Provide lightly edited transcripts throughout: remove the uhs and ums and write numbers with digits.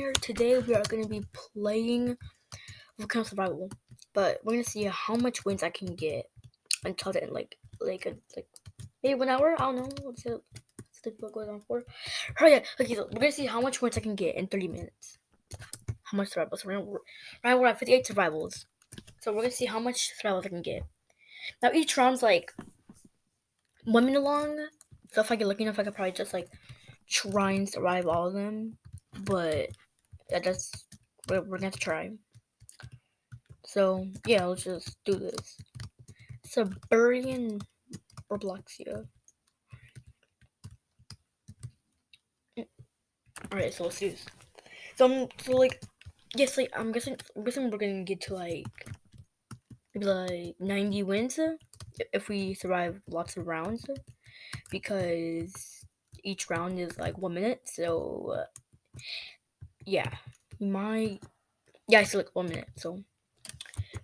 here. Today we are going to be playing Volcano Survival, but we're going to see how much wins I can get until then, like maybe 1 hour. I don't know. What's the book goes on for? Oh yeah. Okay, so we're going to see how much wins I can get in 30 minutes. How much survivals? We're at 58 survivals, so we're going to see how much survivals I can get. Now each round's like 1 minute long, so if I get lucky enough, I could probably just like try and survive all of them, but that's we're gonna have to try. So yeah, let's just do this. Siberian Robloxia. Alright, so let's do this. So I'm guessing we're gonna get to like maybe like 90 wins if we survive lots of rounds, because each round is like 1 minute. So yeah, I see like 1 minute. So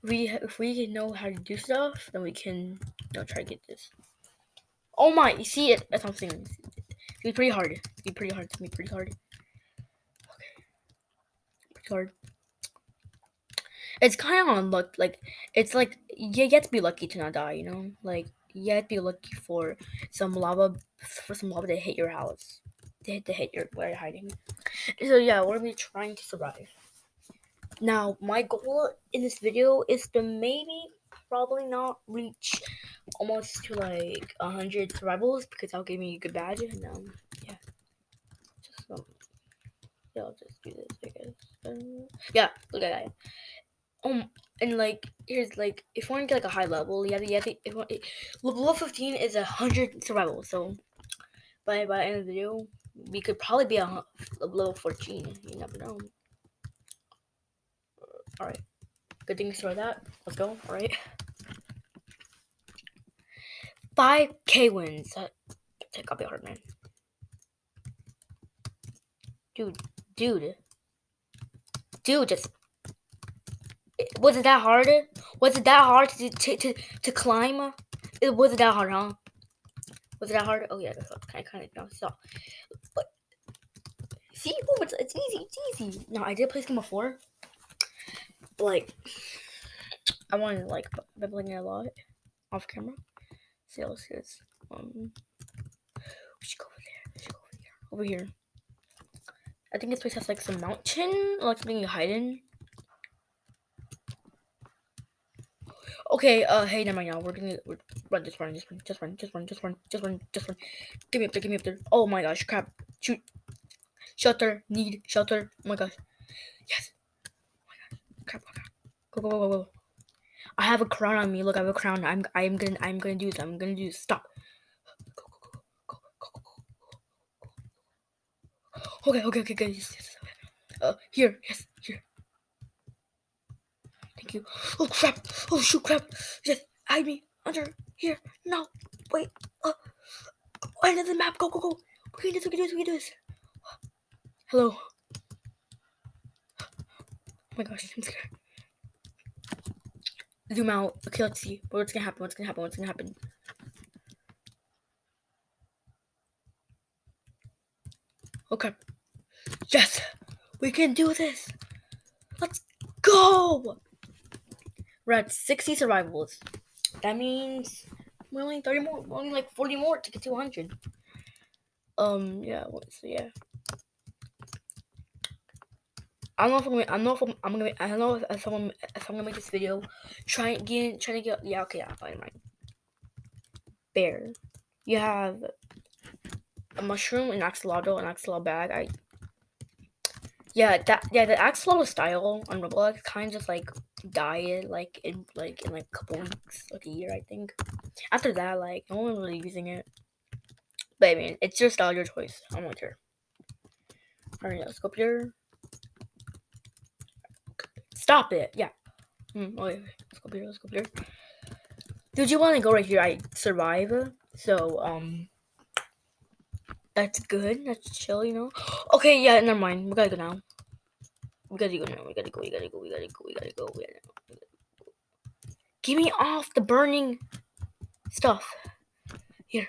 if we know how to do stuff, then we can try to get this. Oh my! You see it? That's what I'm saying. It's be pretty hard. It's be pretty hard. Okay. Pretty hard. It's kind of on luck. Like it's like you have to be lucky to not die. You know, like you have to be lucky for some lava to hit your house, to hit your where you're hiding. So yeah, we're gonna be trying to survive. Now, my goal in this video is to probably not reach almost to like 100 survivals, because that'll give me a good badge. And yeah, I'll just do this, I guess. Yeah, look at that. And like here's like if you want to get like a high level, level 15 is 100 survival. So by the end of the video, we could probably be a level 14. You never know. All right. Good thing to start that. Let's go. All right. 5K wins. That got be hard, man. Dude, just was it that hard? Was it that hard to climb? Was it that hard, huh? Was it that hard? Oh yeah, that's kind of stop. But see, it's easy. It's easy. No, I did play this game before. Like, I wanted to like been playing it a lot off camera. See, let's see this. We should go over there. Over here. I think this place has like some mountain, like something you hide in. Okay, hey, never mind now. We're run. Just run. Give me up there. Oh my gosh, crap. Shoot. Shelter. Need shelter. Oh my gosh. Yes. Oh my gosh. Crap. Go. I have a crown on me. Look, I have a crown. I'm gonna do this. I'm gonna do this. Stop. Go. Okay. Yes. Here. Yes. Here. Thank you. Oh crap. Oh shoot, crap. Yes. Hide me under here. No. Wait. End of the map. Go. We can do this. Hello. Oh my gosh, I'm scared. Zoom out. Okay, let's see. What's gonna happen? Okay. Yes! We can do this! Let's go! We're at 60 survivals. That means we're only 30 more. We're only like 40 more to get to 100. Yeah, so yeah. I don't know if I'm gonna make this video. Trying to get. Yeah, okay, I'll find mine. Bear. You have a mushroom, an axolotl, an axolotl bag. The axolotl style on Roblox kind of just like died like in a couple weeks, like a year, I think. After that, like no one was really using it. But I mean, it's your style, your choice. I'm not sure. Alright, let's go up here. Stop it! Yeah. Okay, let's go up here. Dude, you want to go right here? I survive. So that's good. That's chill, you know. Okay, yeah, never mind. We gotta go now. We gotta go. Get me off the burning stuff. Here.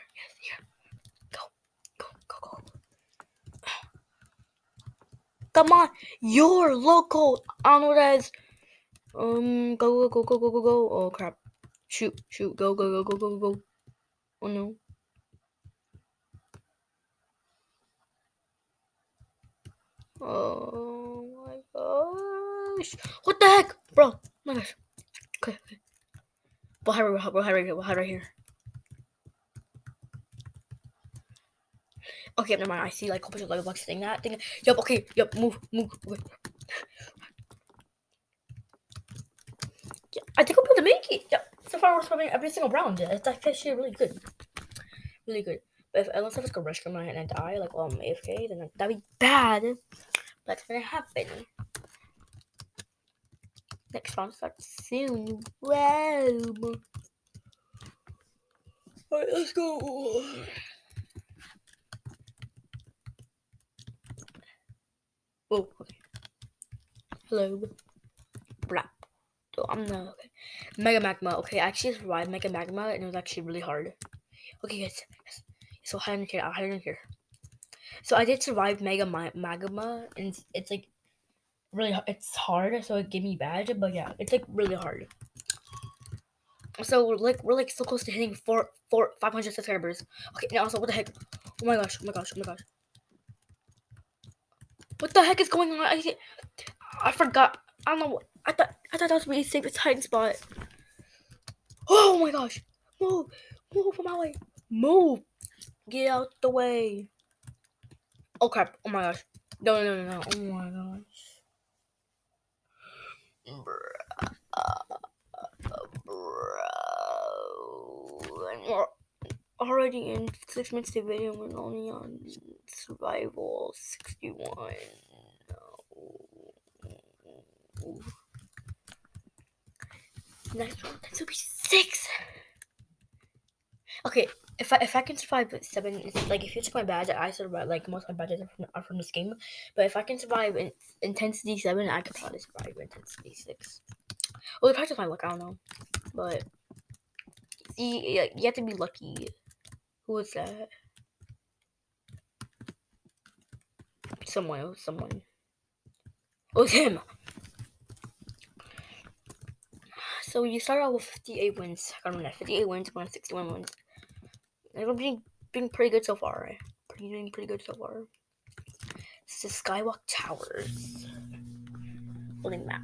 Go. Come on, your local. I don't know what that is. Go. Oh crap! Shoot! Go. Oh no! Oh my gosh! What the heck, bro? Oh my gosh! Okay. We'll hide right here. Okay, never mind. I see like a couple of Lego blocks thing. That thing. Yup. Okay. Yup. Move. Okay. Yeah, I think I'll be able to make it. Yeah. So far, we're swimming every single round. Yeah, it's actually really good. Really good. But if unless I just go rush from my and I die, like while I'm AFK, then that'd be bad. That's gonna happen. Next round starts soon. Wow. Alright, let's go. Whoa. Okay. Hello. Blah. So I'm the okay. Mega Magma. Okay, I actually survived Mega Magma and it was actually really hard. Okay, guys. Yes. So hide in here. I'll hide in here. So I did survive Magma, and it's like really it's hard. So it gave me badge, but yeah, it's like really hard. So we're like so close to hitting 500 subscribers. Okay, and also what the heck? Oh my gosh! What the heck is going on? I forgot. I don't know. I thought that was really safe. It's hiding spot. Oh my gosh! Move from my way. Move. Get out the way. Oh crap! Oh my gosh! No! Oh my gosh! Bro, I'm already in 6 minutes to video. We're only on survival 61. No. Next one, this will be 6. Okay, if I can survive 7, it's like if you check my badge, I survive. Like most of my badges are from this game. But if I can survive in intensity 7, I could probably survive intensity 6. Well, the practice my luck. I don't know, but you have to be lucky. Who was that? Someone. It was him. So you start out with 58 wins. I don't know, 58 wins, 161 wins. It'll be being pretty good so far, right? Pretty good so far. It's the Skywalk Towers. Loading map.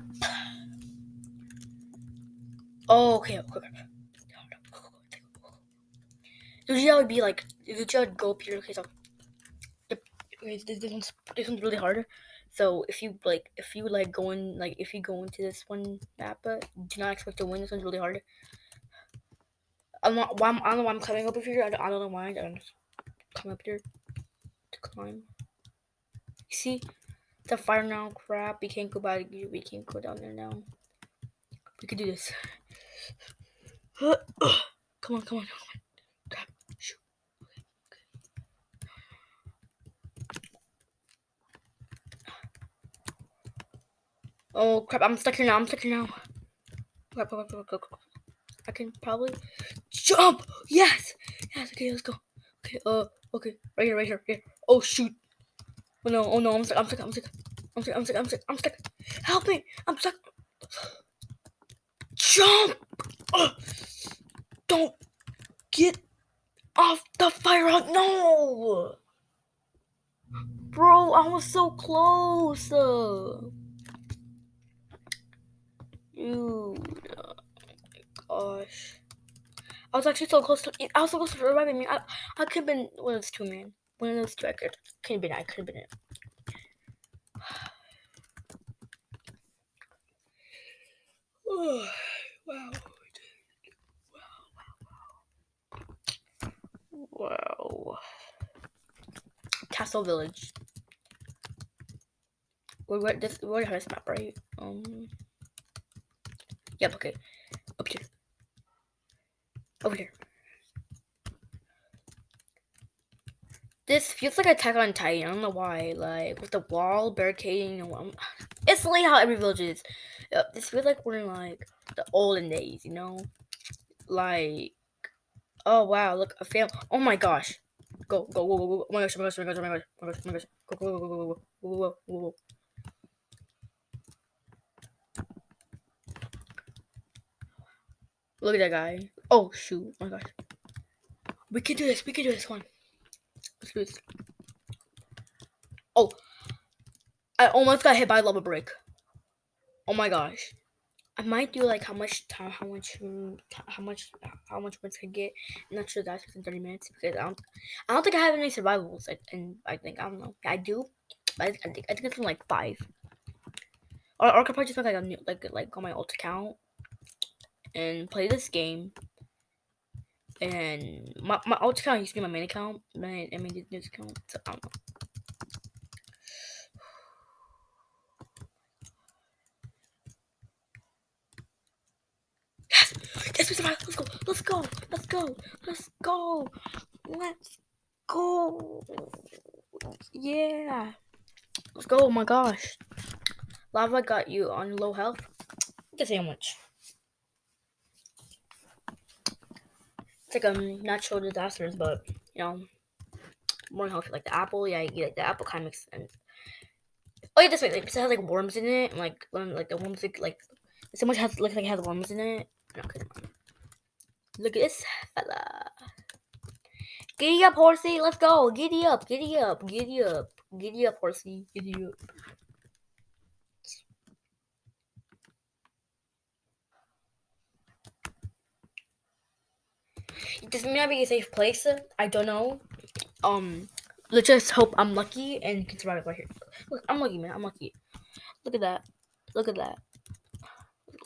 Oh, okay. Usually I would be like, usually I would go up here. Okay, so this one's really hard. So if you go into this one map, do not expect to win. This one's really hard. I don't know why I'm climbing up here. I don't know why. I'm just coming up here to climb. You see, the fire now. Crap, we can't go back. We can't go down there now. We could do this. Come on. Crap. Shoot. Oh crap! I'm stuck here now. Crap. I can probably jump. Yes. Okay, let's go. Okay. Okay. Right here. Oh shoot. Oh no. I'm stuck. Help me. I'm stuck. Jump. Don't get off the fire hut. No. Bro, I was so close. Dude. Gosh. I was actually so close to. I was so close to reviving me. I could have been one of those two, man. One of those two. I could have been it. Wow. Wow. Castle Village. We already have this map, right? Yep. Okay. Up here. Over here. This feels like Attack on Titan. I don't know why. Like with the wall barricading. It's literally how every village is. This feels like we're in like the olden days. You know, like. Oh wow! Look, a fail. Oh my gosh! Go! Oh my gosh! Go! Look at that guy. Oh shoot! Oh my gosh. We can do this. We can do this one. Let's do this. Oh, I almost got hit by a lava brick. Oh my gosh. I might do like how much time, how much wins I get. I'm not sure that's within 30 minutes because I don't think I have any survivals. And I think I don't know. I do, but I think it's from like 5. Or I could probably just make like a new, like on my alt account and play this game. And my alt account used to be my main account. I made this account. So I don't know. Yes, we survived. Let's go. Let's go. Let's go. Let's go. Let's go. Yeah. Let's go. Oh my gosh. Lava got you on low health. Get a sandwich. It's like natural disasters, but more healthy. Like the apple, yeah, you like the apple kind of makes sense. Oh yeah, this way, like it has like worms in it, and like the worms like so much looks like it has worms in it. Okay, look at this fella. Giddy up, horsey. Let's go. Giddy up. Giddy up. Giddy up. Giddy up, horsey. Giddy up. This may not be a safe place. I don't know. Let's just hope I'm lucky and can survive right here. Look, I'm lucky, man. I'm lucky. Look at that. Look at that.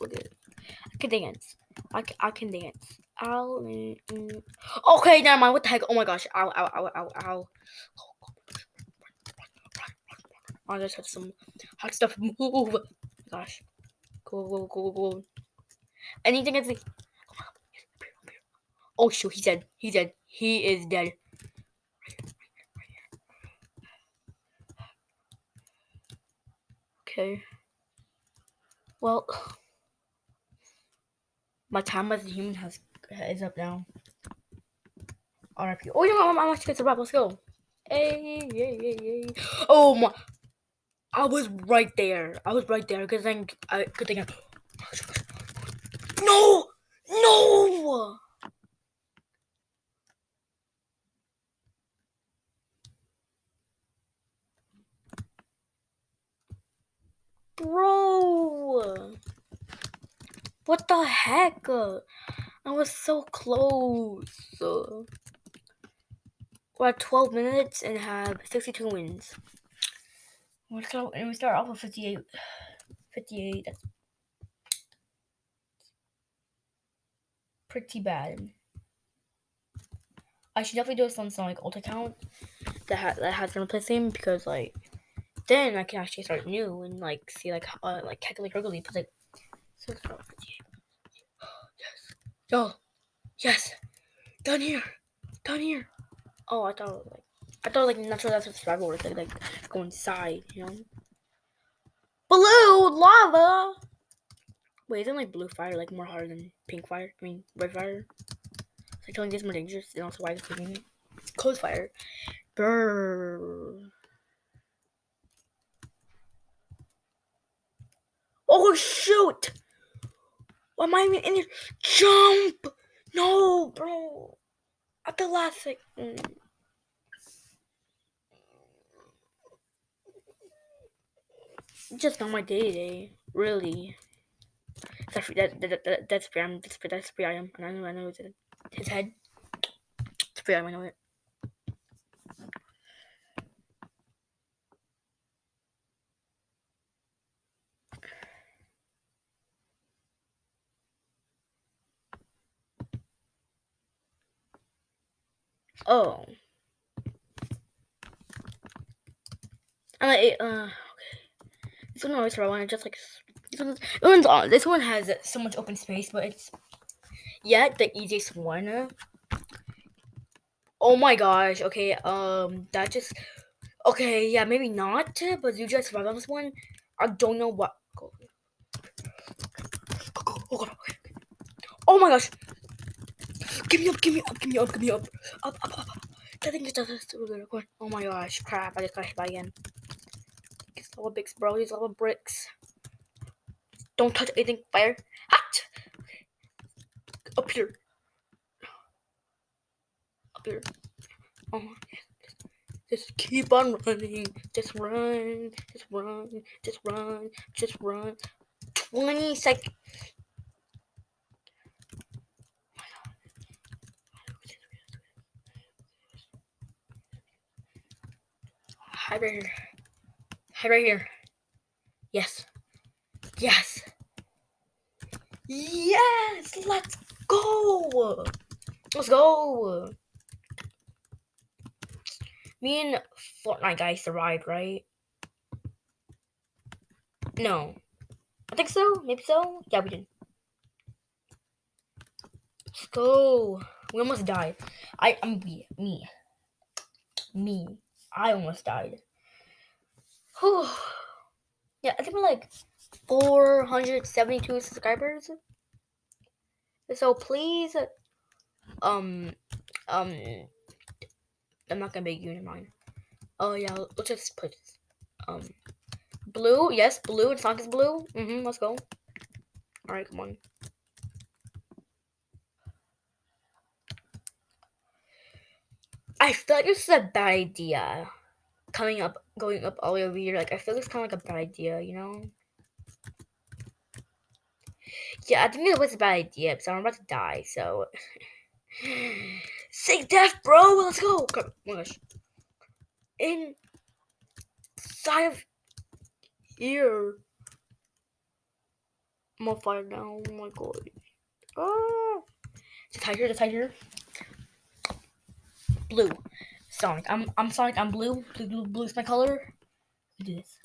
Look at it. I can dance. I can dance. Okay, never mind. What the heck? Oh my gosh. Ow, ow, ow, ow, ow. I just had some hot stuff move. Gosh. Go. Anything is like. Oh shoot, he's dead. He's dead. He is dead. Okay. Well, my time as a human is up now. RIP. Oh, I'm actually gonna survive. Let's go. Hey. Oh my! I was right there. Good thing. Good thing. No. Bro, what the heck? I was so close. We're at 12 minutes and have 62 wins. We start off with 58. 58. That's pretty bad. I should definitely do this on some like alt account that has gonna play same because like then I can actually start new and like see like calculate regularly. But like so it's about 58. Yes. Yo. Yes. Down here. Oh, I thought like natural that's survival was like go inside, Blue lava. Wait, isn't like blue fire like more harder than pink fire? I mean red fire. It's like telling you it's more dangerous and also why it's taking it. Cold fire. Brrr. Oh shoot! Why am I even in here? Jump! No, bro. At the last second. Just not my day. Really. That's free item. That's free item. And I know it's his head. It's free item, I know it. Oh. Okay. This one always I just like this one has so much open space, but it's the easiest one. Oh my gosh. Okay. That just okay. Yeah, maybe not. But you just survive on this one. I don't know what. Go. Oh god. Okay. Oh my gosh. Give me up. Up. I think it's just really good. Oh my gosh. Crap. I just got hit by again. These lava bricks, bro. These lava bricks. Don't touch anything. Fire. Hot. Up here. Up here. Oh, just keep on running. Just run. Just run. Just run. Just run. 20 seconds. Hide right here. Hide right here. Yes. Yes. Yes. Let's go. Let's go. Me and Fortnite guys survived, right? No. I think so. Maybe so. Yeah, we did. Let's go. We almost died. I'm me. I almost died. Whew. Yeah, I think we're like 472 subscribers. So please, um, I'm not gonna beg you in mine. Oh yeah, let's just put this. Blue, yes, blue. It's not just blue. Let's go. All right, come on. I feel like this is a bad idea. Going up all the way over here. Like I feel it's kind of like a bad idea, you know? Yeah, I think it was a bad idea because I'm about to die. So, say death, bro. Let's go. Come, oh my gosh. Inside of here. I'm on fire now. Oh my god. Ah. Just hide here. Blue. Sonic. I'm Sonic. I'm blue. Blue's my color. Do this.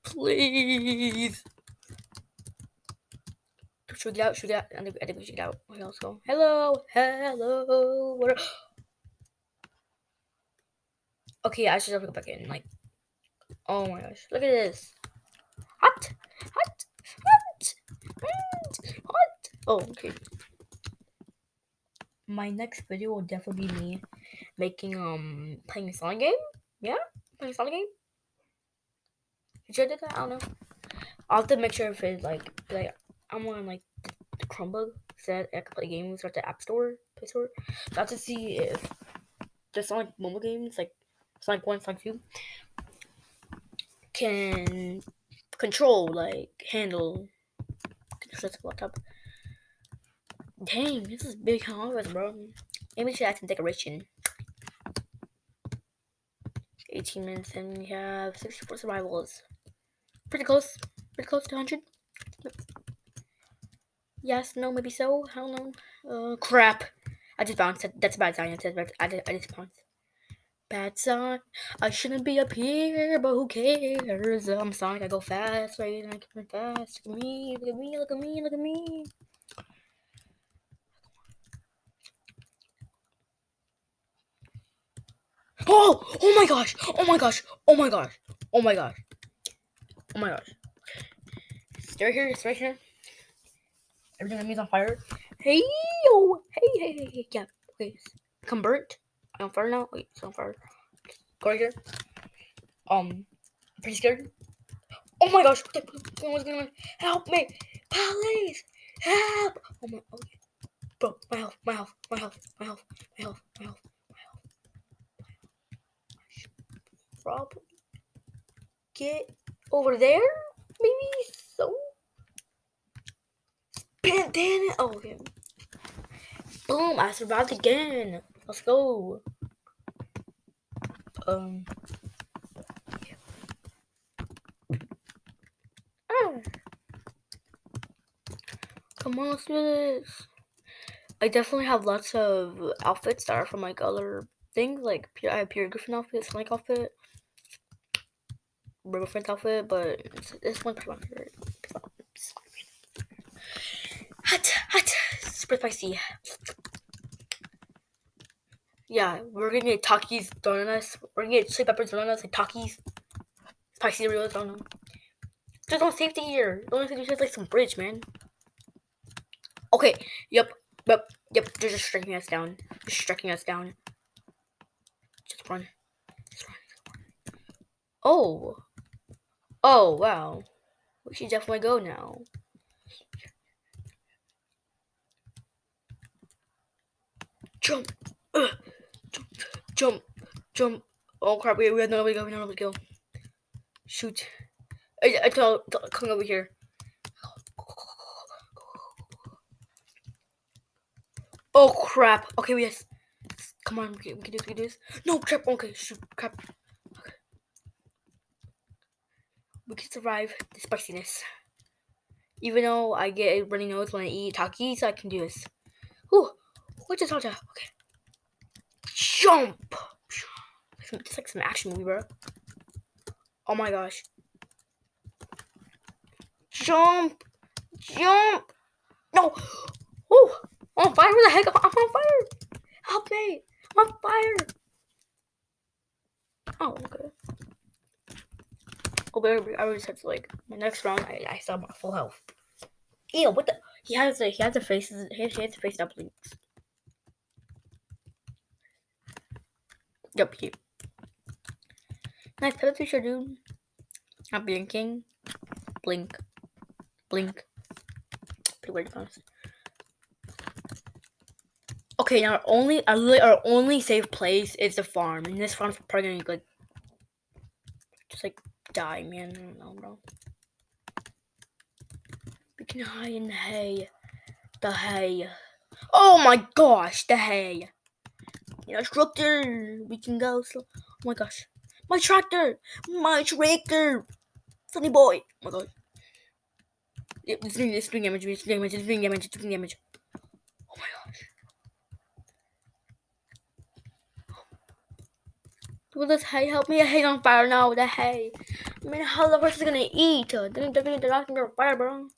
Please. Should we get out? I think we should get out. Okay, let's go. Hello. What? Okay, I should have to go back in. Like, oh my gosh, look at this. Hot. Oh, okay. My next video will definitely be me making playing a Sonic game. Yeah, playing a Sonic game. Should I do that? I don't know. I'll have to make sure if it's like I'm on like the Chromebook so I can play games at the App Store, Play Store. So I have to see if the Sonic mobile games like Sonic 1, Sonic 2 can handle the laptop. Dang, this is big house, bro. Maybe we should add some decoration. 18 minutes and we have 64 survivals. Pretty close to 100. Yes, no, maybe so. I don't know. Crap. I just bounced. That's a bad sign. I just bounced. Bad sign. I shouldn't be up here, but who cares? I'm Sonic. I go fast, right? I can run fast. Look at me. Look at me. Oh! Oh my gosh! It's right here. Everything on me is on fire. Hey, yo! Hey. Yeah, okay. Convert. I'm on fire now. Wait, it's on fire. Go right here. I'm pretty scared. Oh my gosh! What's going on? Help me! Please! Help! Oh my, okay. Bro, my health. I should probably get over there? Maybe so? Damn it! Oh, okay. Boom! I survived again! Let's go! Come on, let's do this. I definitely have lots of outfits that are from like other things. Like I have Peter Griffin outfit, Sonic outfit, River Friends outfit, but this one's my favorite. Hot, super spicy. Yeah, we're gonna get Takis thrown on us. We're gonna get chili peppers thrown on us, like Takis. Spicy Doritos, I don't know. There's no safety here. The only thing is like some bridge, man. Okay, yep. They're just striking us down. Just run. Oh, wow. We should definitely go now. Jump. Jump. Jump. Jump. Oh crap, we have nowhere to go. We have nowhere to go. Shoot. I coming over here. Oh crap. Okay, yes. Come on, we can do this, we can do this. No, crap. Okay, shoot, crap. Okay. We can survive the spiciness. Even though I get a runny nose when I eat Takis, I can do this. Whew. What just happened? Okay. Jump! It's like some action movie, bro. Oh my gosh. Jump! Jump! No! Oh! I'm on fire! Where the heck? I'm on fire! Help me! I'm on fire! Oh, okay. Oh, baby, I already said like my next round. I still have my full health. Ew! What the? He has the faces. He has the face that blinks. Yup, he. Nice pet picture, dude. I'm blinking. Blink. Blink. Pretty weird, to be honest. Okay, now our only safe place is the farm, and this farm's probably gonna like just like die, man. I don't know, bro. We can hide in the hay. The hay. Oh my gosh, the hay. You know, tractor. We can go slow. Oh my gosh, my tractor. My tractor. Sunny boy. Oh my god. Yep, it's doing damage. It's doing damage. It's doing damage. It's doing damage. Oh my gosh. Will this hay help me? The hay on fire now. The hay. I mean, how the horse is gonna eat? They're not gonna fire, bro.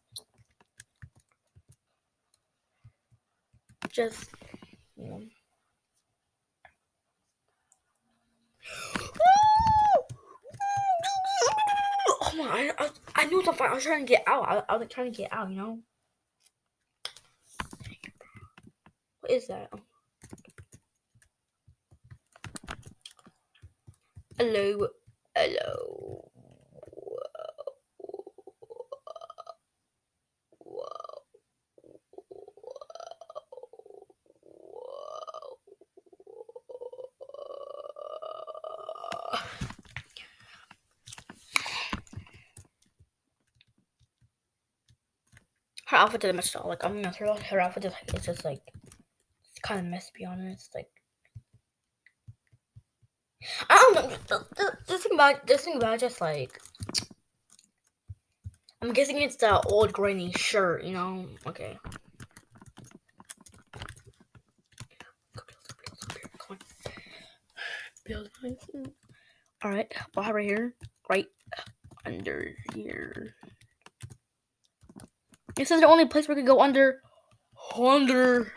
Just, you know. Oh my! I knew it was on fire. I was trying to get out. I was like trying to get out. You know. What is that? Hello. Hello. Her outfit doesn't match at all. Like, I'm not her outfit is like, it's just like, it's kind of messy, to be honest. Like, I don't know. This thing about just like, I'm guessing it's the old granny shirt, you know? Okay. Come on. Build. Alright, we'll have right here. Right under here. This is the only place we can go under. Under.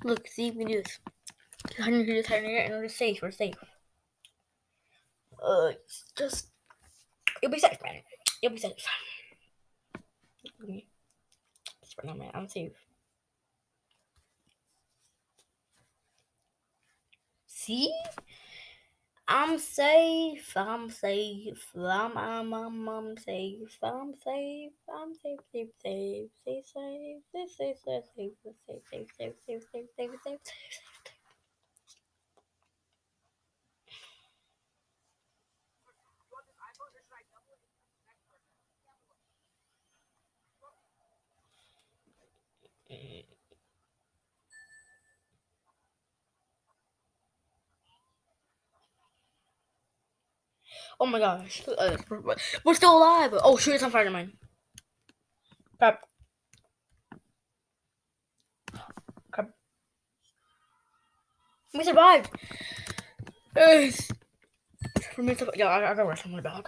Look, see, we can do this. Under here, and we're safe. We're safe. Just you'll be safe, man. You'll be safe. Just right now, man. I'm safe. See? I'm safe. I'm safe. I'm safe. I'm safe. I'm safe. Safe. Safe. Safe. Safe. Safe. Safe. Safe. Safe. Safe. Safe. Safe. Safe. Safe. Safe. Safe. Oh my gosh. We're still alive. Oh shoot, it's on fire, mine. Crap. Crap. We survived. Yes. For me, yeah, I gotta rush someone back.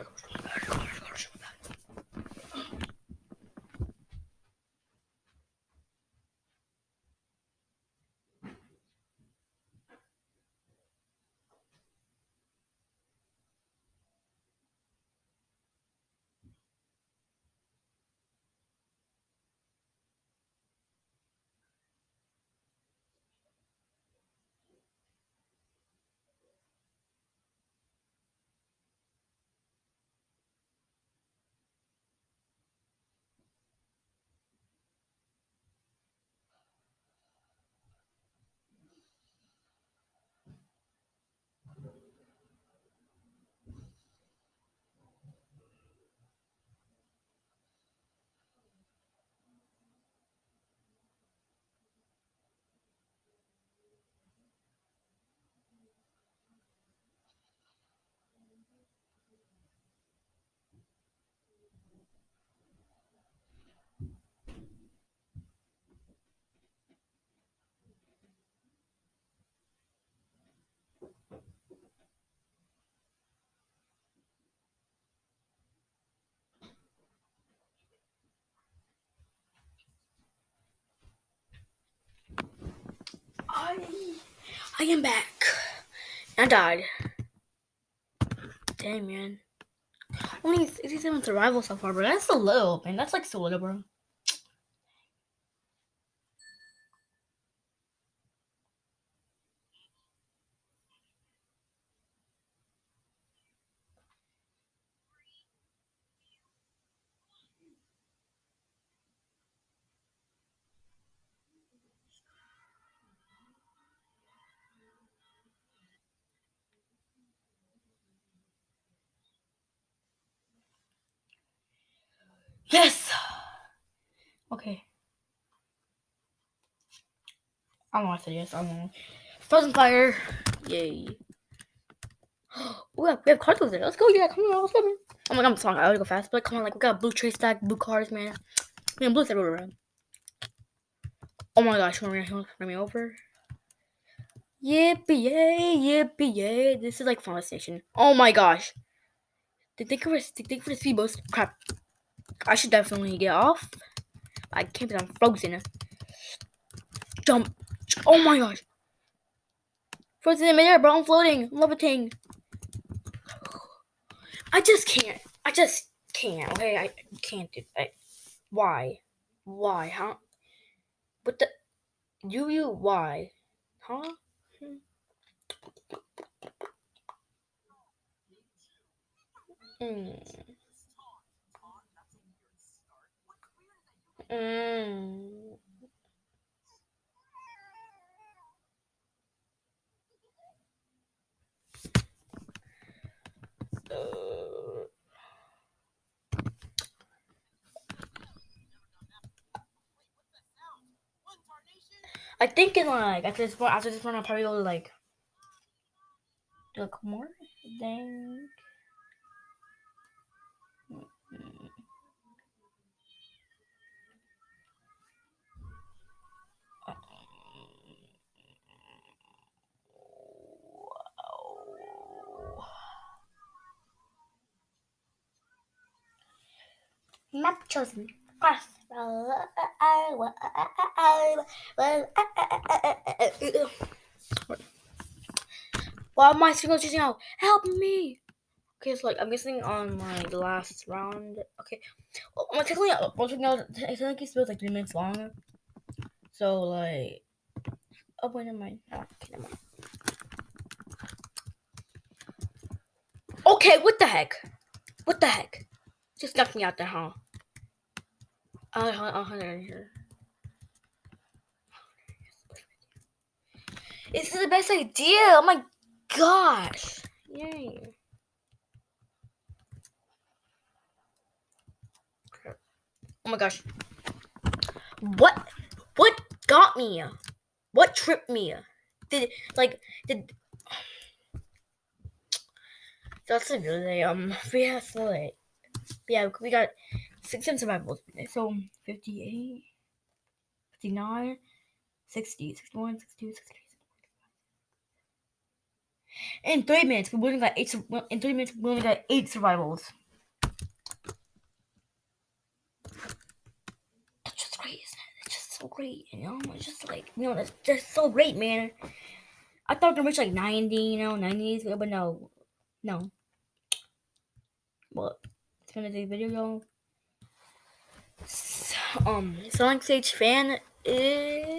I am back. I died. Damn, man. Only 67 survival so far, bro. That's so little, man. That's like so little, bro. Yes! Okay. I don't know what I said yes. I don't know. Frozen fire. Yay. We have cards over there. Let's go. Yeah, come on. Let's go, man. Oh my god, I'm sorry. I already go fast. But come on, like, we got blue trade stack, blue cards, man. Man, blue's everywhere. Oh my gosh, run me over. Yippee yay, yippee yay. This is like Final Station. Oh my gosh. Think for the speedboats. Crap. I should definitely get off. I can't because I'm frozen. Jump. Oh my gosh. Frozen in midair, bro. I'm floating. I'm levitating. I just can't. Okay, I can't do it. Why? Why, huh? What the? Why? Huh? Mm. Mm. Uh, I think in like after this one I'll probably go to like look more. Then map chosen. Cross. Why am I signal choosing out? Help me! Okay, so like I'm guessing on like the last round. Okay, well, technically supposed like 3 minutes long. So like, oh wait, never mind. Oh, okay, never mind. Okay, what the heck? What the heck? Just left me out there, huh? I'll hide in here. This is the best idea. Oh my gosh! Yay! Oh my gosh! What? What got me? What tripped me? Did did that's a good day. We have so like yeah, we got 16 survivals. So 58, 59, 60, 61, 62, 63. In 3 minutes, we only got eight. In 3 minutes, we only got 8 survivals. That's just great, isn't it? It's just so great, you know. It's just like that's just so great, man. I thought we reach like 90, 90s, but no, no. Well, it's gonna take video. Sonic Stage fan is